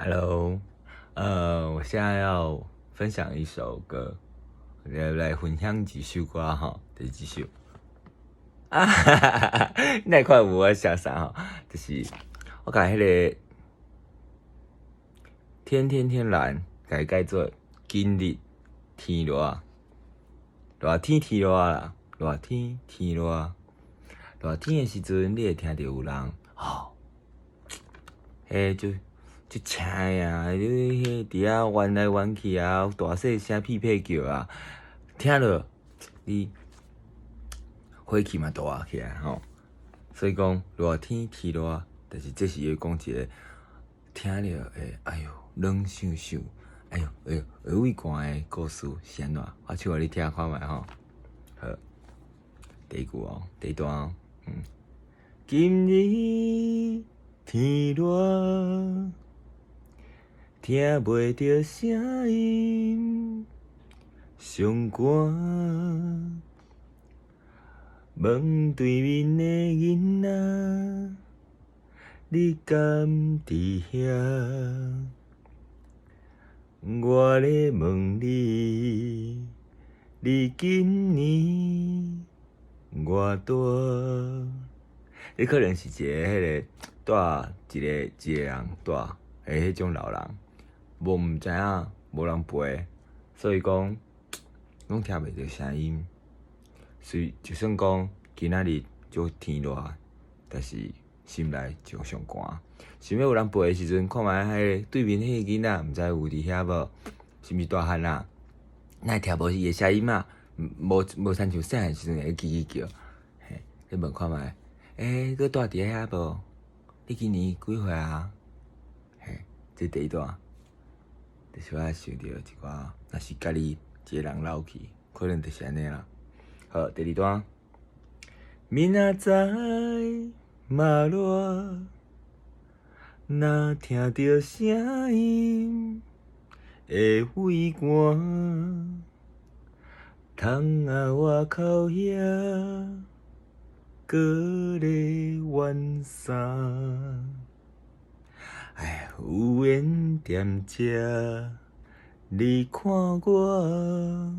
Hello，我现在要分享一首歌，来分享几首歌哈，第几首？啊，那块我想啥哈，就是我甲迄个天天天蓝改做今日天热，热天天热啦，热天天热，热天的时阵你会听到有人吼，就请呀，你伫遐弯来弯去啊，大细声屁屁叫啊，听落你火气嘛大起来吼。所以讲热天天热，但是这是要讲一个听了会哎哟冷飕飕，哎哟耳胃寒的故事是安怎？我唱互你听看觅吼。好，第一句哦，第一段哦，今日天热。听袂着声音，伤寒。问对面的囡仔，你敢伫遐？我咧问你，你今年偌大？你可能是一个迄个带一个人带的迄种老人。无毋知影，无人陪，所以讲，拢听袂着声音。就算讲今仔日就天热，但是心内就上寒。想要有人陪的时阵，看觅迄对面迄个囡仔，毋知有伫遐无？是毋是大汉啊？哪会听无伊的声音啊？无亲像细汉时阵会叽叽叫。嘿，你问看觅，佮住伫遐无？你今年几岁啊？嘿，这第一段。就是我想到一寡，若是家己一个人老去，可能就是安尼啦。好，第二段，明仔载嘛热，若听着声音会畏寒，窗仔外口遐，搁咧怨啥？哎，有缘踮遮，你看我，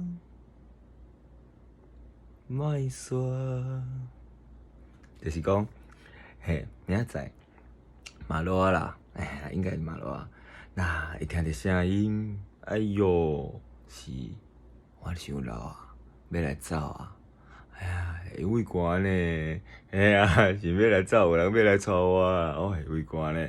莫煞。就是讲，嘿，明仔载马热啦，哎，应该是马热啊。那一听到声音，哎哟，是我伤老啊，要来走啊。哎呀，会畏寒呢，哎呀，是要来走，有人要来带我啊，我会畏寒呢。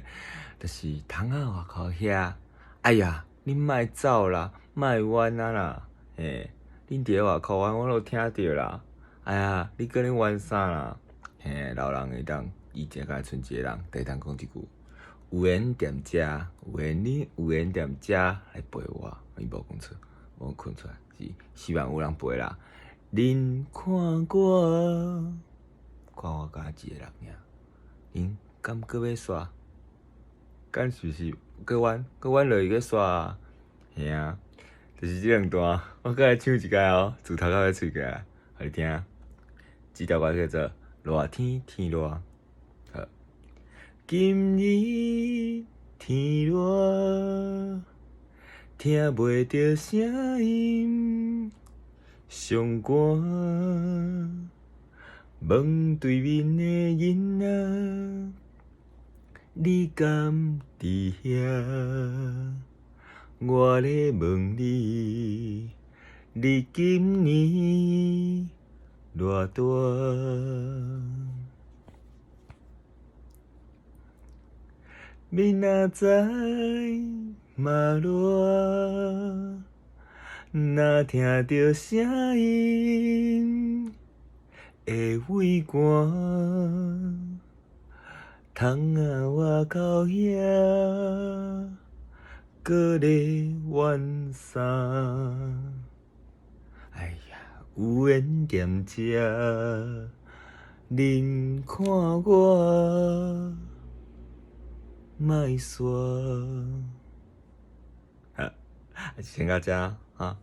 就是窗仔外口遐，哎呀，恁莫走啦，莫冤啊啦，嘿，恁伫咧外口啊，我都听着啦。哎呀，你搁咧冤啥啦？嘿，老人会当，伊只甲剩一个人，会当讲一句：有缘踮遮，有缘踮遮来陪我。伊无讲错，无困出来，是希望有人陪啦。恁看我，看我甲一个人尔，恁敢搁要煞？敢是毋是搁阮落去去煞啊？嘿啊，就是即两段，我搁来唱一届哦，自头到尾喙过来，互你听。这条歌叫做《热天天热》。好，今日天热，听袂着声音，伤寒。问对面的囡仔。你敢伫遐？我咧问你，你今年偌大？明仔载嘛热，若听着声音会畏寒。窗仔外口遐，搁咧怨啥？哎呀，有缘踮遮，恁看我，莫煞。好，先到这啊，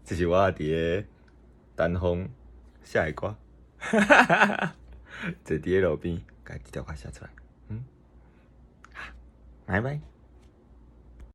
这是我伫个单风写的歌，坐伫个路边，甲这条歌写出来。拜拜。